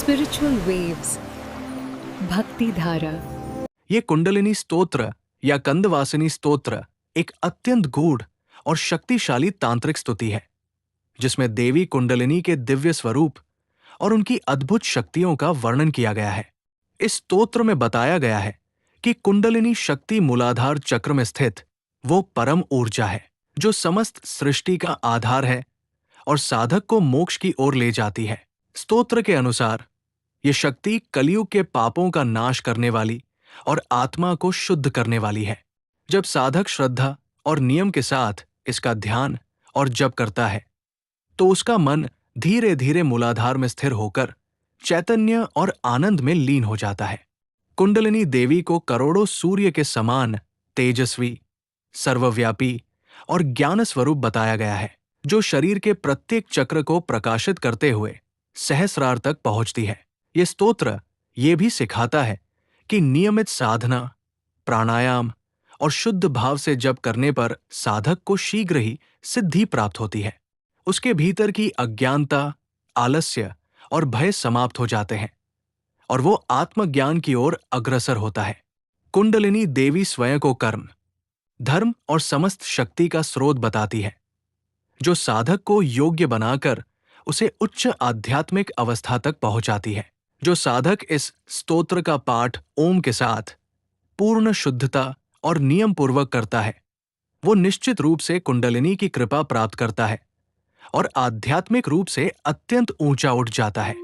Spiritual waves, भक्ति धारा। ये कुंडलिनी स्तोत्र या कंदवासिनी स्तोत्र एक अत्यंत गूढ़ और शक्तिशाली तांत्रिक स्तुति है, जिसमें देवी कुंडलिनी के दिव्य स्वरूप और उनकी अद्भुत शक्तियों का वर्णन किया गया है। इस स्तोत्र में बताया गया है कि कुंडलिनी शक्ति मूलाधार चक्र में स्थित वो परम ऊर्जा है जो समस्त सृष्टि का आधार है और साधक को मोक्ष की ओर ले जाती है। स्तोत्र के अनुसार ये शक्ति कलयुग के पापों का नाश करने वाली और आत्मा को शुद्ध करने वाली है। जब साधक श्रद्धा और नियम के साथ इसका ध्यान और जप करता है तो उसका मन धीरे धीरे मूलाधार में स्थिर होकर चैतन्य और आनंद में लीन हो जाता है। कुंडलिनी देवी को करोड़ों सूर्य के समान तेजस्वी, सर्वव्यापी और ज्ञान स्वरूप बताया गया है, जो शरीर के प्रत्येक चक्र को प्रकाशित करते हुए सहस्रार तक पहुंचती है। ये स्तोत्र ये भी सिखाता है कि नियमित साधना, प्राणायाम और शुद्ध भाव से जप करने पर साधक को शीघ्र ही सिद्धि प्राप्त होती है। उसके भीतर की अज्ञानता, आलस्य और भय समाप्त हो जाते हैं और वो आत्मज्ञान की ओर अग्रसर होता है। कुंडलिनी देवी स्वयं को कर्म, धर्म और समस्त शक्ति का स्रोत बताती है, जो साधक को योग्य बनाकर उसे उच्च आध्यात्मिक अवस्था तक पहुंचाती है। जो साधक इस स्तोत्र का पाठ ओम के साथ पूर्ण शुद्धता और नियम पूर्वक करता है, वो निश्चित रूप से कुंडलिनी की कृपा प्राप्त करता है और आध्यात्मिक रूप से अत्यंत ऊंचा उठ जाता है।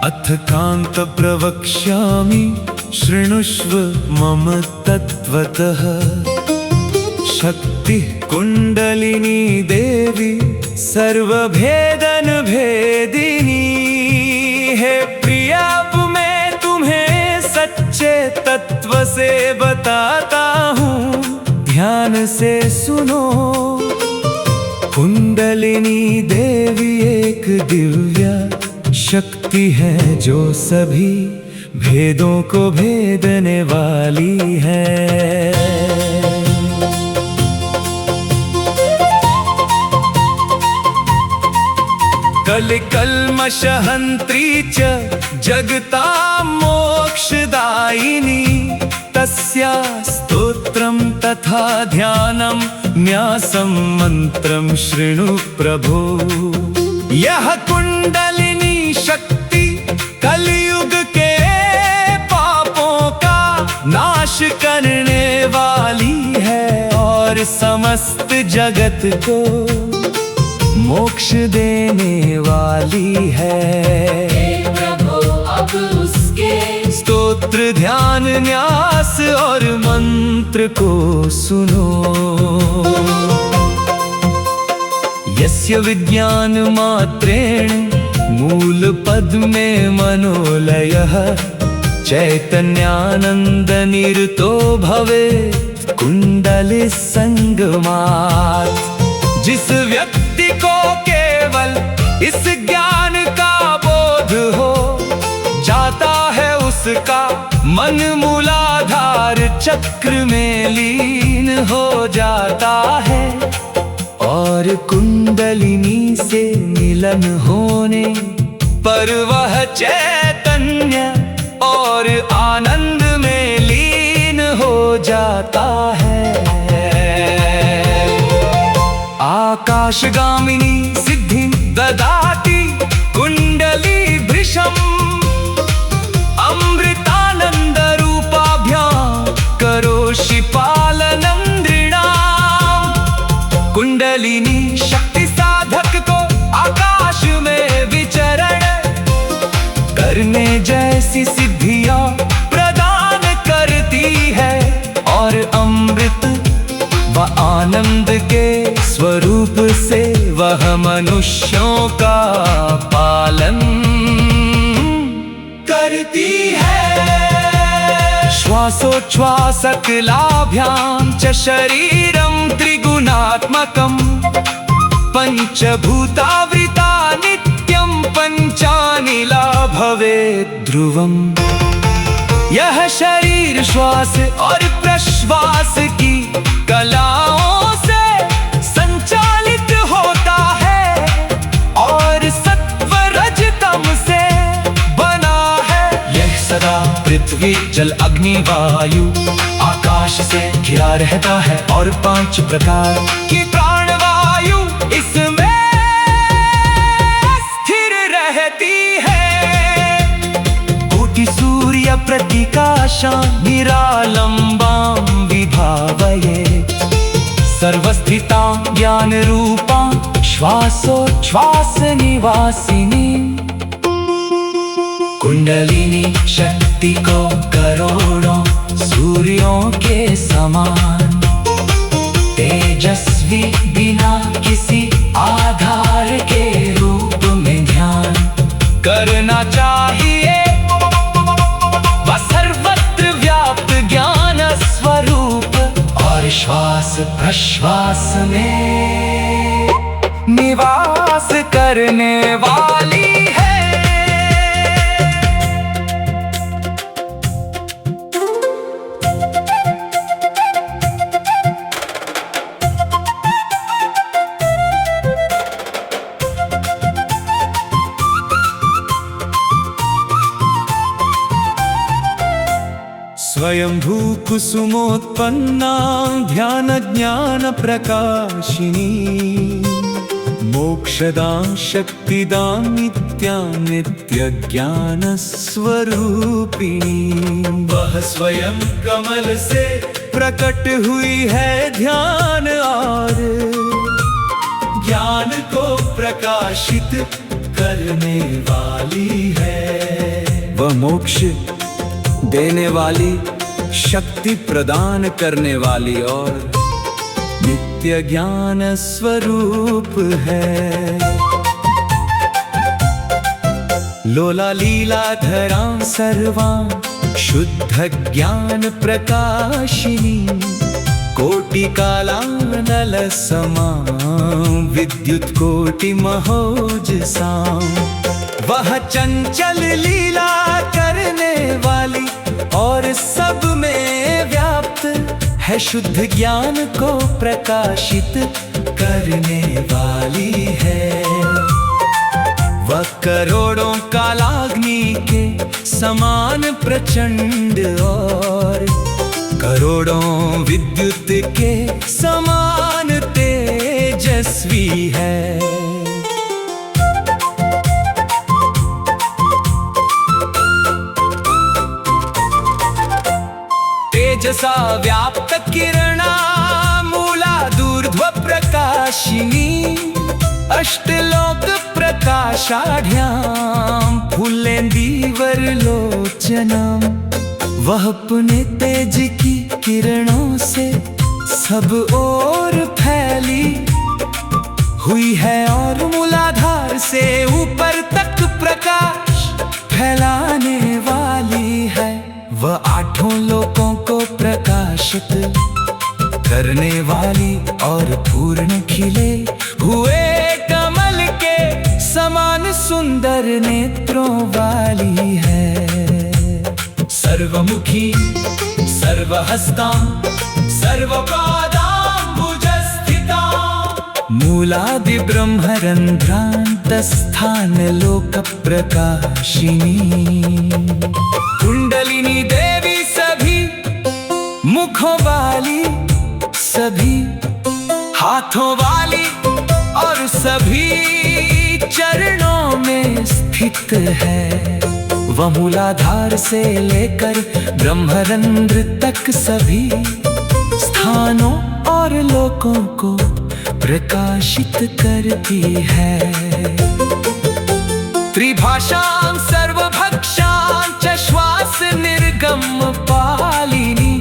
अथ कान्त प्रवक्ष्यामि शृणुष्व मम तत्त्वतः। शक्ति कुंडलिनी देवी सर्वभेदन भेदिनी। हे प्रिया, मैं तुम्हें सच्चे तत्व से बताता हूँ, ध्यान से सुनो। कुंडलिनी देवी एक दिव्य शक्ति है जो सभी भेदों को भेदने वाली है। कलिकल्मषहन्त्री च जगता मोक्षदायिनी। तस्या स्तोत्रं तथा ध्यानं न्यासं मन्त्रं शृणु प्रभो। यह कुंडलिनी शक्ति कलयुग के पापों का नाश करने वाली है और समस्त जगत को मोक्ष देने वाली है। हे प्रभु, अब उसके स्तोत्र, ध्यान, न्यास और मंत्र को सुनो। यस्य विज्ञान मात्रेण मूल पद में मनोलयः। चैतन्यानंद निरतो भवे कुंडली संगमात्। जिस व्यक्ति को केवल इस ज्ञान का बोध हो जाता है, उसका मन मूलाधार चक्र में लीन हो जाता है और कुंडलिनी से मिलन होने पर वह चैतन्य और आनंद में लीन हो जाता है। आकाशगामिनी सिद्धिं ददाति कुंडली भृशम्। अमृतानंद रूपाभ्यां करोषि पालनं नृणाम्। कुंडलिनी शक्ति साधक को आकाश में विचरण करने जैसी सिद्धियां प्रदान करती है और अमृत व आनंद के स्वरूप से वह मनुष्यों का पालन करती है। श्वासोच्छ्वास सकलाभ्यां च शरीरं त्रिगुणात्मकम्। पंचभूतावृता नित्यं नाभेद ध्रुवम। यह शरीर श्वास और प्रश्वास की कलाओं से संचालित होता है और सत्व रज तम से बना है। यह सदा पृथ्वी जल अग्नि वायु आकाश से घिरा रहता है और 5 प्रकार की प्राणवायु इसमें स्थिर रहती है। कोटि सूर्य प्रकाशा निरालंबां विभावये सर्वस्थितां ज्ञान रूपां श्वासोच्छ्वास निवासिनी। कुंडलिनी शक्ति को करोड़ों सूर्यों के समान तेजस्वी बिना किसी आधार के रूप में ध्यान करना चाहिए। वह सर्वत्र व्याप्त ज्ञान स्वरूप और श्वास प्रश्वास में निवास करने वाली है। स्वयंभू कुसुमोत्पन्ना ध्यान ज्ञान प्रकाशिनी मोक्षदां शक्तिदां नित्य ज्ञान स्वरूपिणी। वह स्वयं कमल से प्रकट हुई है ध्यान और ज्ञान को प्रकाशित करने वाली है। वह मोक्ष देने वाली शक्ति प्रदान करने वाली और नित्य ज्ञान स्वरूप है। लोला लीलाधरां सर्वां शुद्ध ज्ञान प्रकाशिनी कोटि कालानल समां विद्युत कोटि महोजसां। वह चंचल लीला करने वाली और सब में व्याप्त है शुद्ध ज्ञान को प्रकाशित करने वाली है। वह करोड़ों कालाग्नि के समान प्रचंड और करोड़ों विद्युत के समान तेजस्वी है। तेजसा व्याप्त किरणा मूलादूर्ध्व प्रकाशिनी अष्टलोक प्रकाशाढ्यां फुल्लेन्दीवर लोचनम्। वह अपने तेज की किरणों से सब ओर फैली हुई है और मूलाधार से ऊपर तक प्रकाश फैलाने वाली है। वह 8 लोकों को प्रकाशित करने वाली और पूर्ण खिले हुए कमल के समान सुंदर नेत्रों वाली है। सर्वमुखी सर्वहस्ता सर्वपादां भुजस्थिता मूलादि ब्रह्मरंध्रांतस्थान लोक प्रकाशिनी। कुंडलिनी देवी सभी मुखों वाली सभी हाथों वाली और सभी चरणों में स्थित है। वह मूलाधार से लेकर ब्रह्मरंध्र तक सभी स्थानों और लोकों को प्रकाशित करती है। त्रिभाषां सर्वभक्षां च श्वास निर्गम पालिनी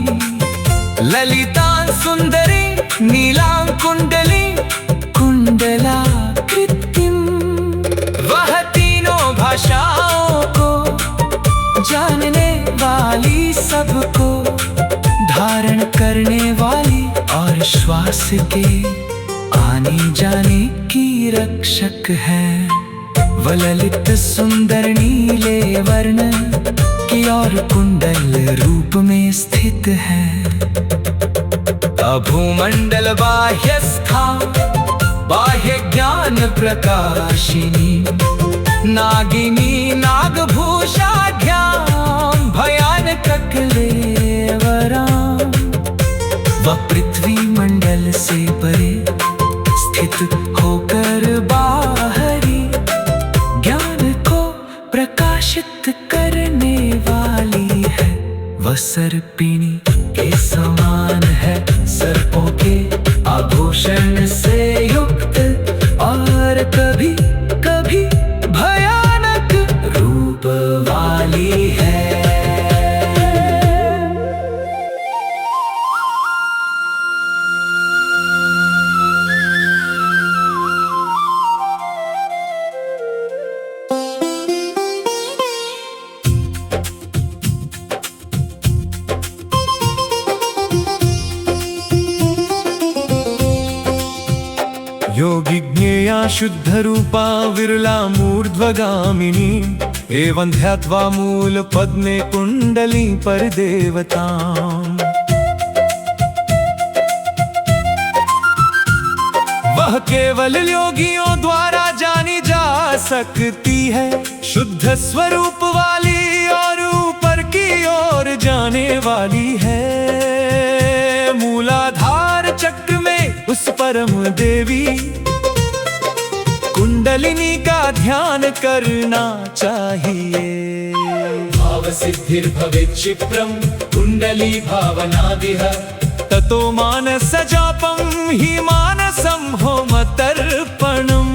ललितां सुंदरी नीलां कुंडली कुंडलाकृतिं। वह तीनों भाषाओं को जानने वाली सबको धारण करने वाली और श्वास के आने जाने की रक्षक है। वललित सुंदर नीले वर्ण की और कुंडल रूप में स्थित है। भूमंडल बाह्य स्था बाह्य ज्ञान प्रकाशिनी नागिनी नागभूषाढ्यां भयानक क्लेवरा व पृथ्वी मंडल से परे स्थित होकर बाहरी ज्ञान को प्रकाशित करने वाली है। वह सर्पिणी के समान है, सर्पों के आभूषण से युक्त और कभी कभी भयानक रूप वाली है। योगी ज्ञेया शुद्ध रूपा विरला मूर्ध्वगामिनी एवं ध्यात्वा मूल पद्मे कुंडली पर देवताम्। वह केवल योगियों द्वारा जानी जा सकती है, शुद्ध स्वरूप वाली और ऊपर की ओर जाने वाली है। मूलाधार चक्र में उस परम देवी कुंडलिनी का ध्यान करना चाहिए। भाव सिद्धिर्भवेत् क्षिप्रं कुंडली भावनादिह ततो मानस जापं हि मानसं होमतर्पणम्।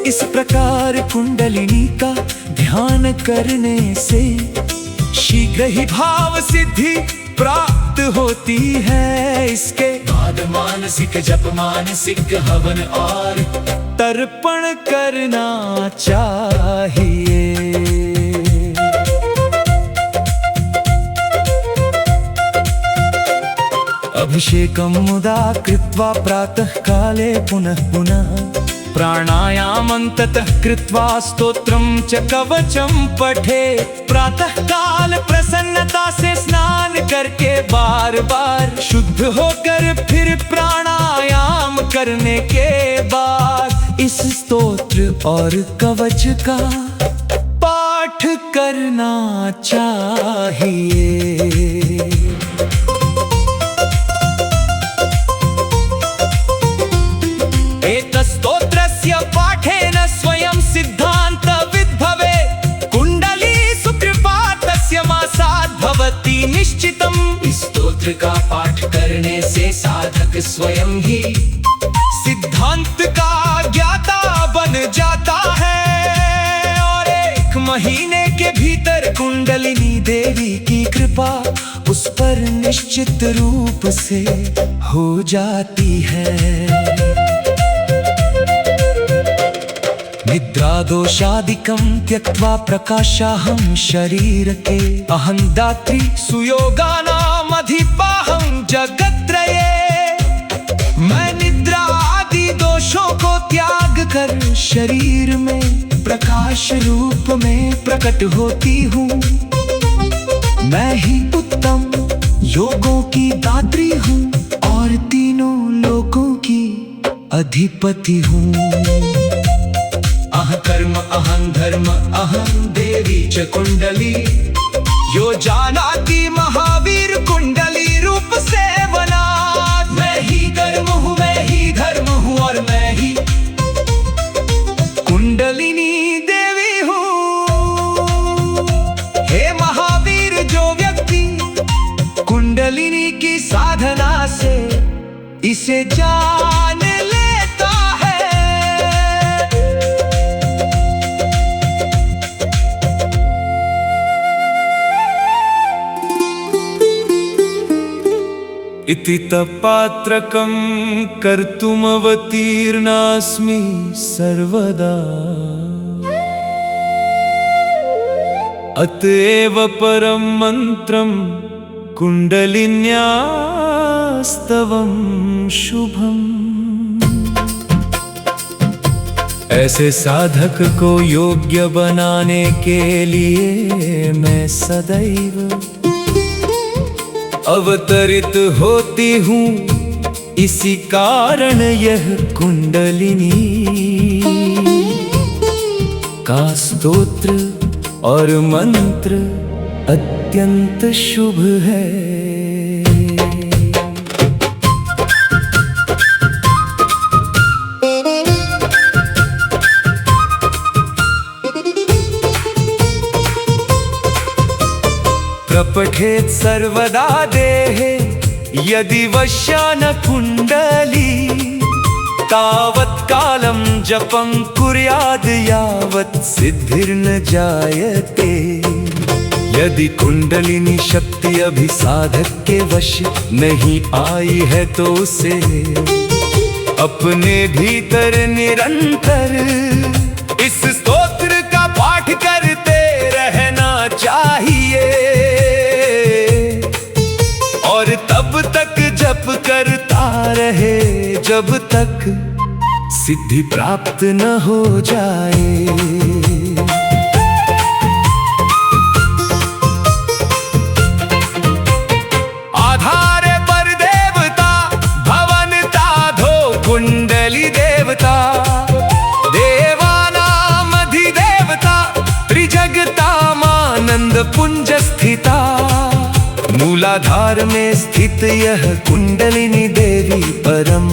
इस प्रकार कुंडलिनी का ध्यान करने से शीघ्र ही भाव सिद्धि प्राप्त होती है। इसके बाद मानसिक जप मानसिक हवन और तर्पण करना चाहिए। अभिषेकं मुदा कृत्वा प्रातः काले पुनः पुनः प्राणायामं ततः कृत्वा स्तोत्रं च कवचं पठे। प्रातः काल प्रसन्नता से स्नान करके बार बार शुद्ध होकर फिर प्राणायाम करने के बाद इस स्तोत्र और कवच का पाठ करना चाहिए। स्तोत्रस्य पाठेन स्वयं सिद्धान्तविद् भवेत्। कुंडली सुकृपा तस्य मासात् भवति निश्चितम्। इस स्तोत्र का पाठ करने से साधक स्वयं ही सिद्धांत का ज्ञाता बन जाता है और 1 महीने के भीतर कुंडलिनी देवी की कृपा उस पर निश्चित रूप से हो जाती है। निद्रा दोषादिकं त्यक्त्वा प्रकाशाहं शरीर के अहं दात्री सुयोगानाम् अधिपाहं जगत्त्रये। मैं निद्रा आदि दोषों को त्याग कर शरीर में प्रकाश रूप में प्रकट होती हूँ। मैं ही उत्तम योगों की दात्री हूँ और तीनों लोकों की अधिपति हूँ। अह कर्म अहं धर्म अहं देवी च कुंडली यो जानाति महावीर कुंडली रूप से बना। मैं ही कर्म हूँ मैं ही धर्म हूँ और मैं ही कुंडलिनी देवी हूँ। हे महावीर, जो व्यक्ति कुंडलिनी की साधना से इसे जान लेता है इति तपात्रकं कर्तुमवतीर्णास्मि सर्वदा। अतएव परम मंत्रं कुंडलिन्यास्तवं शुभम्। ऐसे साधक को योग्य बनाने के लिए मैं सदैव अवतरित होती हूँ। इसी कारण यह कुंडलिनी का स्तोत्र और मंत्र अत्यंत शुभ है। प्रपठेत् सर्वदा देहे यदि वश्या न कुण्डली, तावत् कालं जपं कुर्याद् यावत् सिद्धिर्न जायते। यदि कुंडलिनी शक्ति अभी साधक के वश नहीं आई है तो उसे अपने भीतर निरंतर इस स्तोत्र का पाठ करते रहना चाहिए और तब तक जप करता रहे जब तक सिद्धि प्राप्त न हो जाए। आधारे पर देवता भवन ताधो कुंडली देवता, देवानाम अधिदेवता त्रिजगतामानंद पुंज स्थिता। मूलाधार में स्थित यह कुंडलिनी देवी परम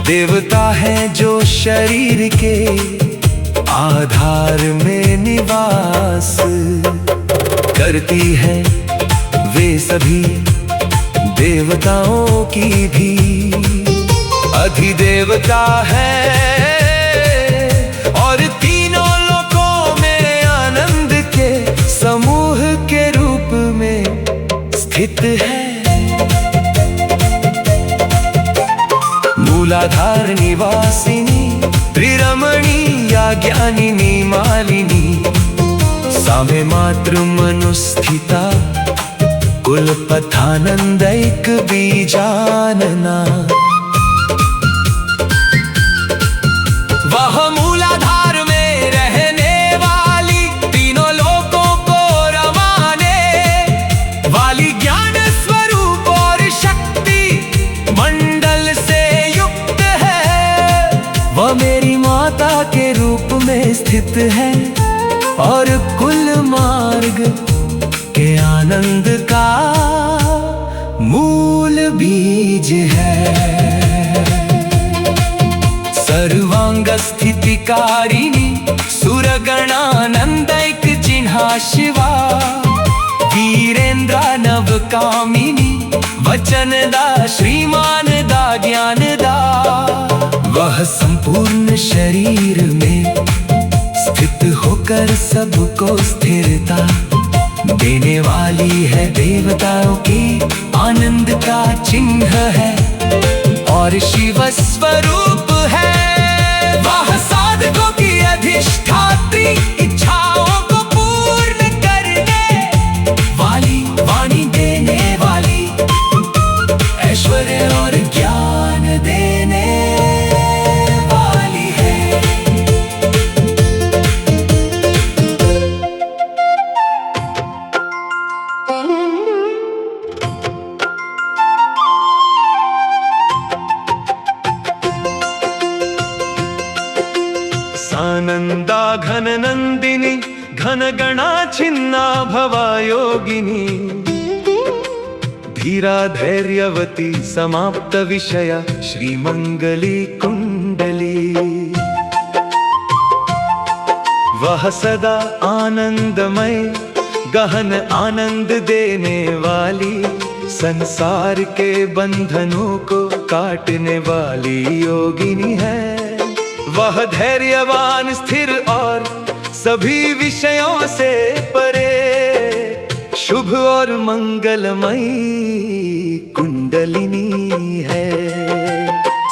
देवता है जो शरीर के आधार में निवास करती है। वे सभी देवताओं की भी अधिदेवता है और तीनों लोकों में आनंद के समूह के रूप में स्थित है। मूलाधार निवासिनी त्रिरमणी या ज्ञानिनी मालिनी, सामे मातृ मनुस्थिता कुलपथानंदैक बीजानना। वह मूलाधार में रहने वाली तीनों लोकों को रमाने वाली ज्ञान स्वरूप और शक्ति मंडल से युक्त है। वह मेरी माता के रूप में स्थित है और कुल मार्ग के आनंद का मूल बीज है। सर्वांग स्थितिकारिणी सुरगणानंदैक चिन्हा शिवा, वीरेंद्र नवकामिनी वचनदा श्रीमान दा ज्ञानदा। वह संपूर्ण शरीर में स्थित होकर सबको स्थिरता देने वाली है। देवताओं की आनंद का चिन्ह है और शिव स्वरूप है। वह साधकों की अधिष्ठात्री, इच्छाओं को पूर्ण करने वाली, वाणी देने वाली, ऐश्वर्य और ज्ञान देने वाली है। सानंदा घन नंदिनी घन गणा छिन्ना भवा योगिनी, धीरा धैर्यवती समाप्त विषया श्रीमंगली कुंडली। वह सदा आनंदमय गहन आनंद देने वाली, संसार के बंधनों को काटने वाली योगिनी है। वह धैर्यवान स्थिर और सभी विषयों से परे शुभ और मंगलमयी कुंडलिनी है।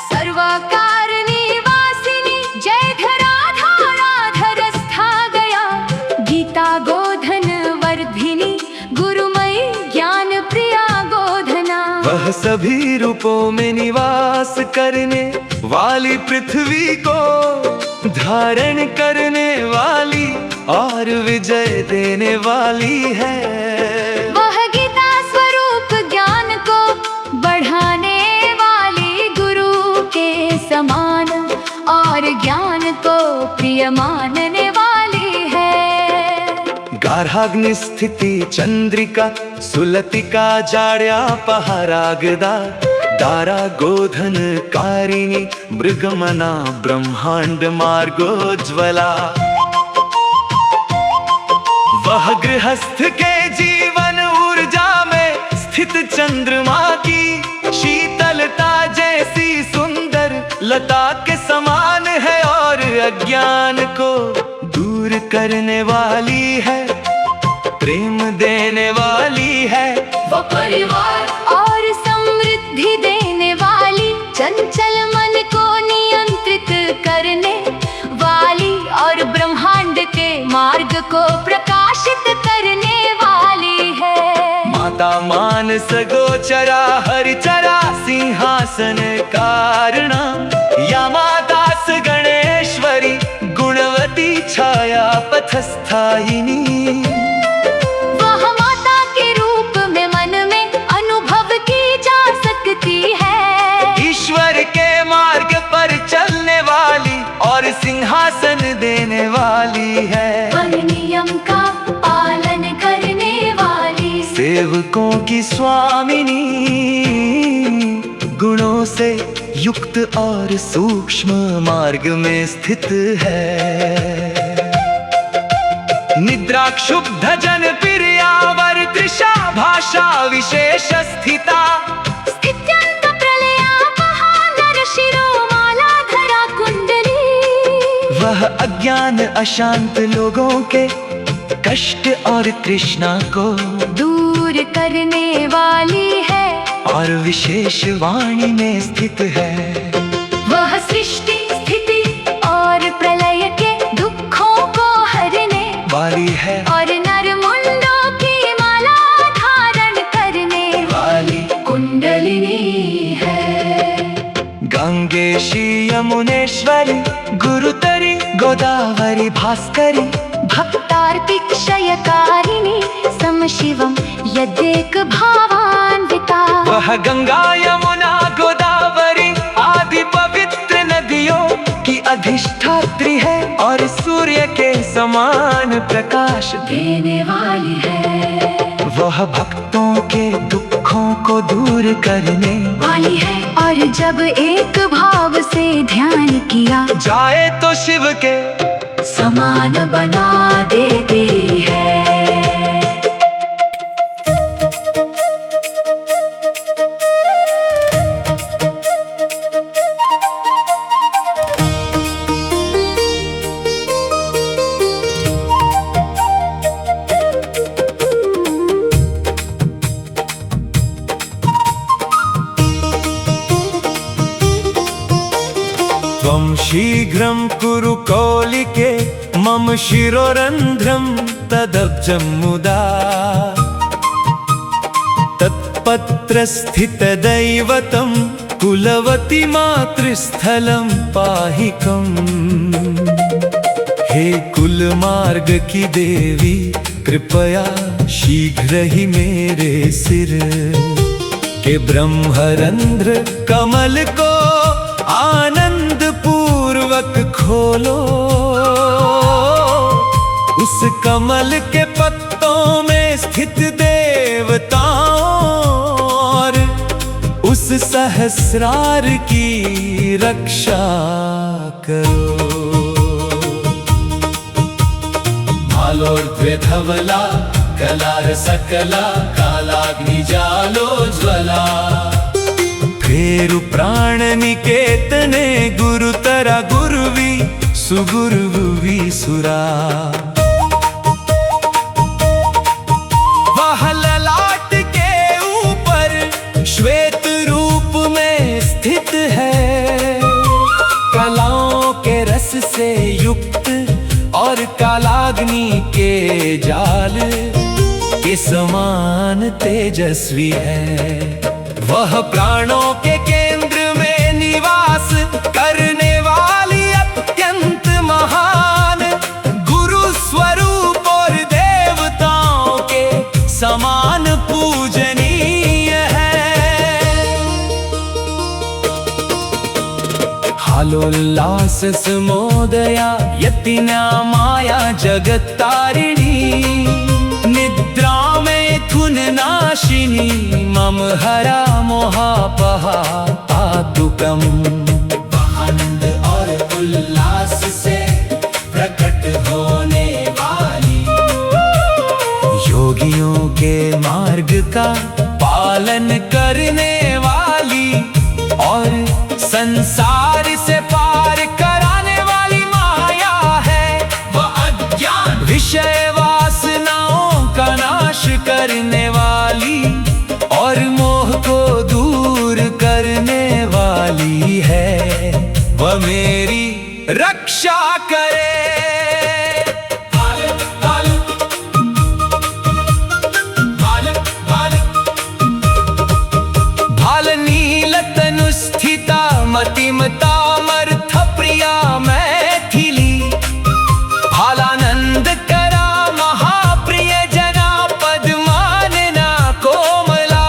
सर्वाकारिणी वासिनी जय धराधाराधर स्था गया, गीता गोधन वर्धिनी गुरुमयी ज्ञान प्रिया गोधना। वह सभी रूपों में निवास करने वाली, पृथ्वी को धारण करने वाली और विजय देने वाली है। वह गीता स्वरूप ज्ञान को बढ़ाने वाली, गुरु के समान और ज्ञान को प्रिय मानने वाली है। गार्हाग्नि स्थिति चंद्रिका सुलतिका जाड्या पहारागदा, दारा गोधन कारिणी मृगमना ब्रह्मांड मार्गोज्वला। वह गृहस्थ के जीवन ऊर्जा में स्थित चंद्रमा की शीतलता जैसी सुंदर लता के समान है, और अज्ञान को दूर करने वाली है, प्रेम देने वाली है। वो परिवार और समृद्धि देने वाली, चंचल मन को नियंत्रित करने वाली और ब्रह्मांड के मार्ग को प्रकाशित करने वाली है। माता मानस गोचरा हरिचरा सिंहासन कारणा, या मातास गणेश्वरी गुणवती छाया पथस्थायिनी। वह माता के रूप में मन में अनुभव की जा सकती है, ईश्वर के मार्ग पर चलने वाली और सिंहासन देने वाली है। हर नियम का पालन करने वाली, सेवकों की स्वामिनी, गुणों से युक्त और सूक्ष्म मार्ग में स्थित है। निद्रा क्षुब्ध जन प्रियावर तृषा भाषा विशेष स्थिता, स्थित्यंत प्रलयापहा नर शिरोमाला धरा कुंडली। वह अज्ञान अशांत लोगों के कष्ट और तृष्णा को दूर करने वाली है, और विशेष वाणी में स्थित है। वह सृष्टि स्थिति और प्रलय के दुखों को हरने वाली है, और नर मुंडों की माला धारण करने वाली कुंडलिनी है। गंगेशी यमुनेश्वरी गुरुतरी गोदावरी भास्करी, भक्तार्पित क्षयकारिणी समशिवम यदेक भावान्विता। वह गंगा यमुना गोदावरी आदि पवित्र नदियों की अधिष्ठात्री है, और सूर्य के समान प्रकाश देने वाली है। वह भक्तों के दुखों को दूर करने वाली है, और जब एक भाव से ध्यान किया जाए तो शिव के समान बना देती है। त्वं शीघ्रं कुरु कौलिके मम शिरोरन्ध्रं तदब्जं मुदा, तत्पत्रस्थितदैवतं कुलवती मातृस्थलं पाहिकम्। हे कुलमार्ग की देवी, कृपया शीघ्र ही मेरे सिर के ब्रह्मरंध्र कमल को आनंद पूर्वक खोलो। उस कमल के पत्तों में स्थित देवताओं और उस सहस्रार की रक्षा करो। भालोर्ध्वे धवला कलार सकला कालाग्नि जालोज्वला। फेरु प्राण निकेतने गुरुतरा गुरुवी सुगुरुवी सुरा। वह ललाट के ऊपर श्वेत रूप में स्थित है, कलाओं के रस से युक्त और कालाग्नि के जाल के समान तेजस्वी है। वह प्राणों के केंद्र में निवास करने वाली अत्यंत महान गुरु स्वरूप और देवताओं के समान पूजनीय है। हालोल्लास समोदया यतिना माया जगत्तारिणी निद्रा में थुन नाशिनी मम हरा मोहापहा पातुकम। आनंद और उल्लास से प्रकट होने वाली योगियों के मार्ग का पालन करने वाली और संसार से पार कराने वाली माया है। वह अज्ञान विषय वासनाओं का नाश करने वाली और मोह को दूर करने वाली है। वह मेरी रक्षा करे। भालनीलतनुस्थिता मतिमतामर्थ प्रिया मैथिली भालानंद करा महाप्रिय जना पद्मानना कोमला।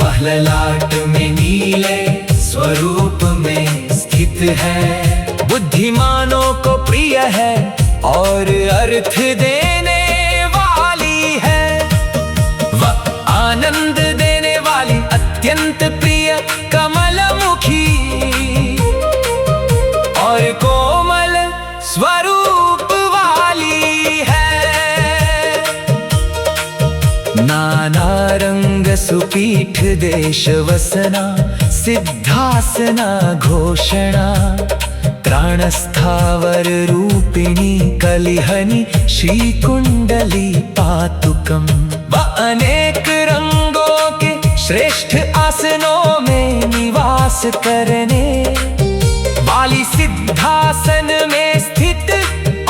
वह ललाट में नीले स्वरूप में स्थित है बुद्धिमानों को प्रिय है और अर्थ देने वाली है। वह आनंद देने वाली अत्यंत प्रिय कमलमुखी और कोमल स्वरूप वाली है। नाना रंग सुपीठ देश वसना सिद्धासना घोषणा त्राणस्थावर रूपिणी कलिहनि श्री कुंडली पातुकम। वह अनेक रंगों के श्रेष्ठ आसनों में निवास करने वाली सिद्धासन में स्थित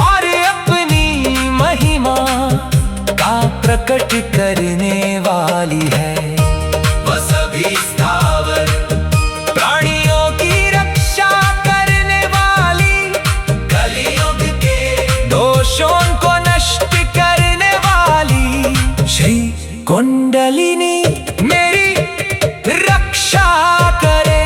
और अपनी महिमा का प्रकट करने वाली है। वह सभी स्थावर प्राणियों की रक्षा करने वाली कलियुग के दोषों को नष्ट करने वाली श्री कुंडलिनी मेरी रक्षा करे।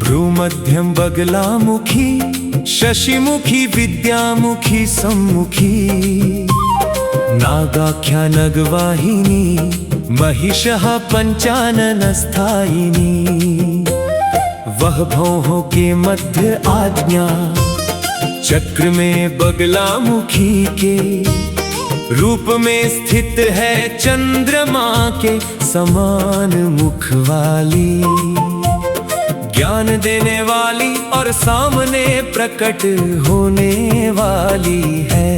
भ्रूमध्यम बगलामुखी शशिमुखी विद्यामुखी सम्मुखी नागाख्या नगवाहिनी महिषः पंचानन स्थायिनी। वह भौहों के मध्य आज्ञा चक्र में बगलामुखी के रूप में स्थित है चंद्रमा के समान मुख वाली ज्ञान देने वाली और सामने प्रकट होने वाली है।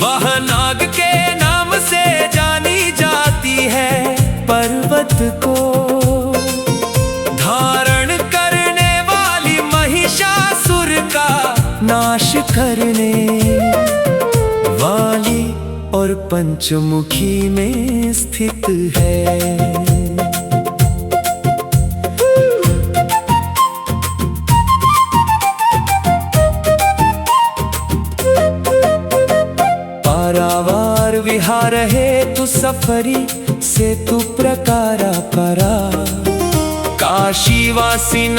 वह नाग के नाम से जानी जाती है पर्वत को धारण करने वाली महिषासुर का नाश करने वाली और पंचमुखी में स्थित है। पारावार विहार हेतु सफरी सेतु प्रकारा परा काशीवासिनमीश्वरं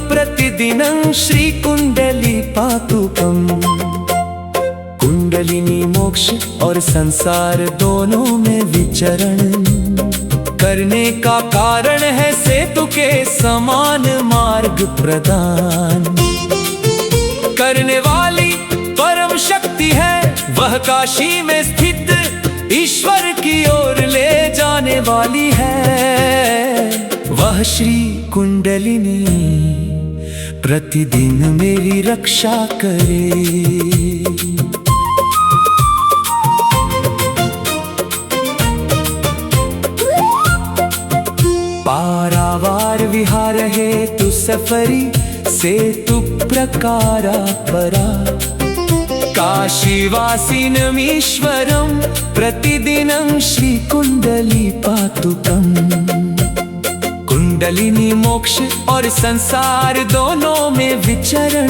प्रतिदिनं श्रीकुंडली पातुकम। कुंडलिनी मोक्ष और संसार दोनों में विचरण करने का कारण है सेतु के समान मार्ग प्रदान करने वाली परम शक्ति है। वह काशी में स्थित ईश्वर की ओर ले जाने वाली है। वह श्री कुंडलिनी प्रतिदिन मेरी रक्षा करे। पारावार विहार है तु सफरी से तु प्रकारा परा। काशीवासिनमीश्वरं प्रतिदिनं श्री कुंडली पातुकम्। कुंडलिनी मोक्ष और संसार दोनों में विचरण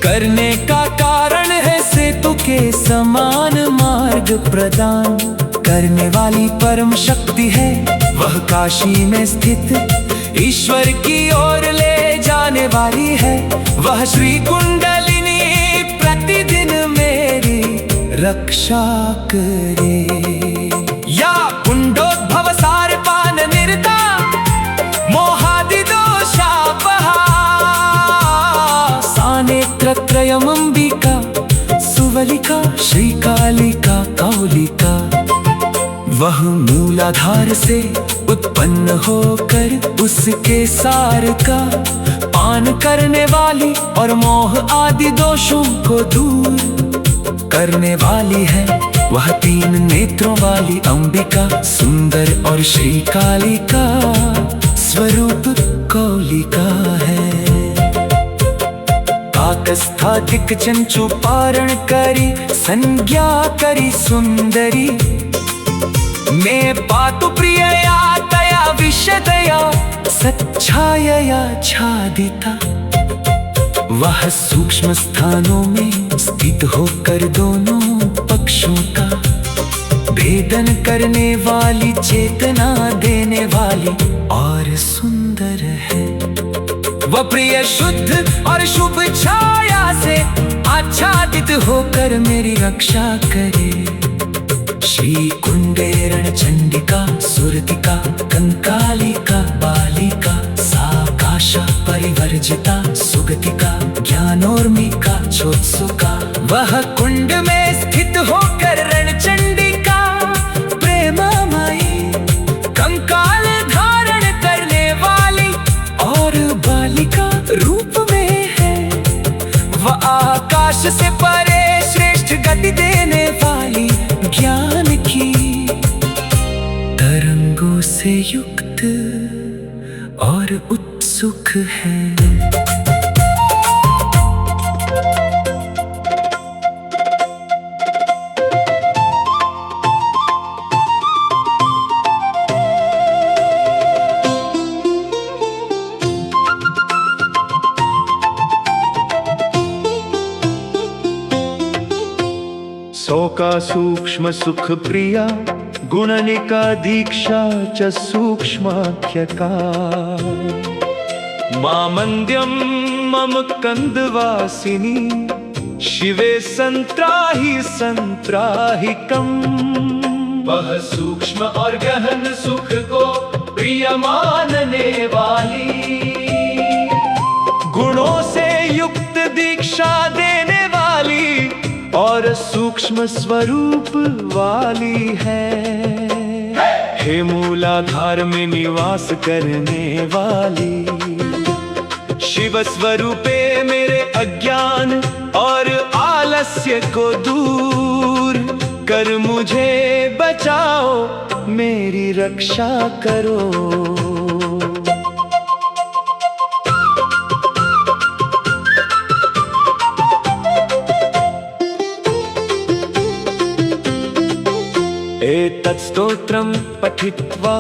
करने का कारण है। सेतु के समान मार्ग प्रदान करने वाली परम शक्ति है। वह काशी में स्थित ईश्वर की ओर ले जाने वाली है। वह श्री कुंडलिनी प्रतिदिन मेरी रक्षा करे। या कुंडोद्भव सारपान निरता मोहादि दोषापहा। सानेत्रत्रयम् अंबिका सुवलिका श्रीकालिका कौलिका। वह मूलाधार से उत्पन्न होकर उसके सार का पान करने वाली और मोह आदि दोषों को दूर करने वाली है। वह तीन नेत्रों वाली अंबिका सुंदर और श्रीकालिका स्वरूप कौलिका है। काकस्थाधिक चंचु पारण करी संज्ञा करी सुंदरी। मैं पातु प्रियया तया विशदया सच्छायया छादिता। वह सूक्ष्म स्थानों में स्थित होकर दोनों पक्षों का भेदन करने वाली, चेतना देने वाली और सुंदर है। वह प्रिय शुद्ध और शुभ छाया से आच्छादित होकर मेरी रक्षा करे। श्री कुंडेरण चंडिका सुरतिका कंकालिका बालिका साकाशा परिवर्जिता सुगतिका ज्ञानोर्मिका चोत्सुका। वह कुंड में स्थित होकर रणचंडिका प्रेममयी कंकाल धारण करने वाली और बालिका रूप में है। वह आकाश से परे श्रेष्ठ गति देने वाली ज्ञान की तरंगों से युक्त और उत्सुक है। सौका सूक्ष्म सुख प्रिया गुणनिका दीक्षा च सूक्ष्माख्यका। मामंद्यम मम कंदवासिनी शिवे संत्राहि संत्राहिकम्। वह सूक्ष्म और गहन सुख को प्रिय मानने वाली, गुणों से युक्त दीक्षा देने वाली और सूक्ष्म स्वरूप वाली है। हे मूलाधार में निवास करने वाली, शिव स्वरूपे मेरे अज्ञान और आलस्य को दूर कर मुझे बचाओ, मेरी रक्षा करो। एतत्स्तोत्रं पठित्वा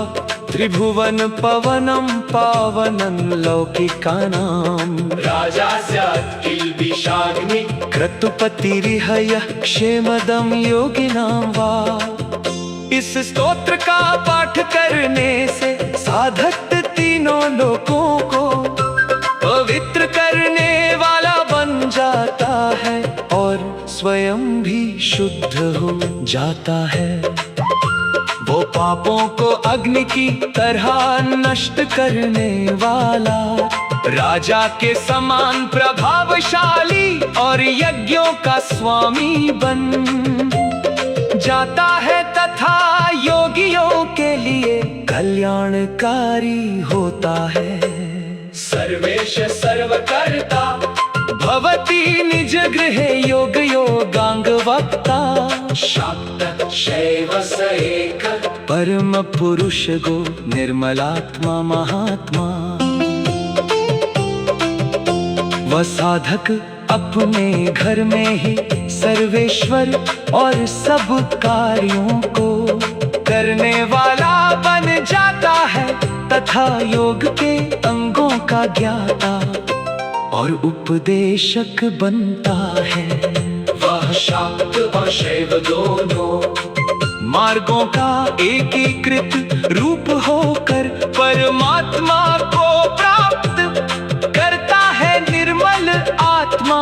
त्रिभुवन पवनं पावनं लौकिकानां। राजा स्यात् किल्बिषाग्नि क्रतुपतिरिह यः क्षेमदं योगिनां वा। इस स्तोत्र का पाठ करने से साधक तीनों लोकों को पवित्र करने वाला बन जाता है और स्वयं भी शुद्ध हो जाता है। वो पापों को अग्नि की तरह नष्ट करने वाला, राजा के समान प्रभावशाली और यज्ञों का स्वामी बन जाता है तथा योगियों के लिए कल्याणकारी होता है। सर्वेश सर्वकर्ता भवती निज गृहे योग योगांग वक्ता। शाक्त शैव स एक परम पुरुष गो निर्मलात्मा महात्मा। वह साधक अपने घर में ही सर्वेश्वर और सब कार्यों को करने वाला बन जाता है तथा योग के अंगों का ज्ञाता और उपदेशक बनता है। वह शाक्त और शैव दोनों मार्गों का एकीकृत रूप होकर परमात्मा को प्राप्त करता है। निर्मल आत्मा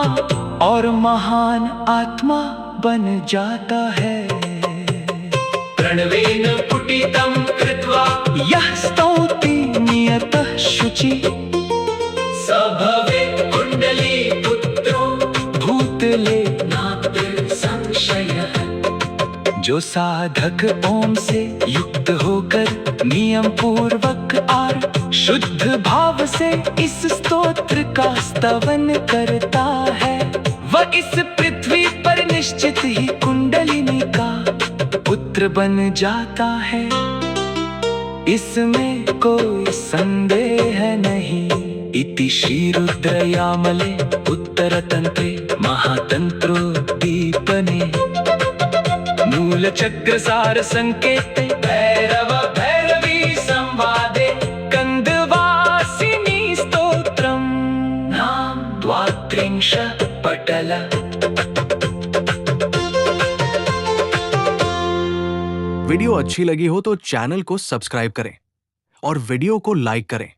और महान आत्मा बन जाता है। प्रणवेन पुटितं कृत्वा यह स्तौति नियतः शुचि स भवेत् कुण्डली पुत्रो भूतले। नात्र संशयः। जो साधक ओम से युक्त होकर नियम पूर्वक और शुद्ध भाव से इस स्तोत्र का स्तवन करता है वह इस पृथ्वी पर निश्चित ही कुंडलिनी का पुत्र बन जाता है। इसमें कोई संदेह नहीं। इति श्री रुद्रयामले उत्तरतंत्रे महातंत्रोद्दीपने मूल चक्र सार संकेते भैरव भैरवी संवादे कंदवासिनी स्तोत्रम नाम द्वात्रिंश पटल। वीडियो अच्छी लगी हो तो चैनल को सब्सक्राइब करें और वीडियो को लाइक करें।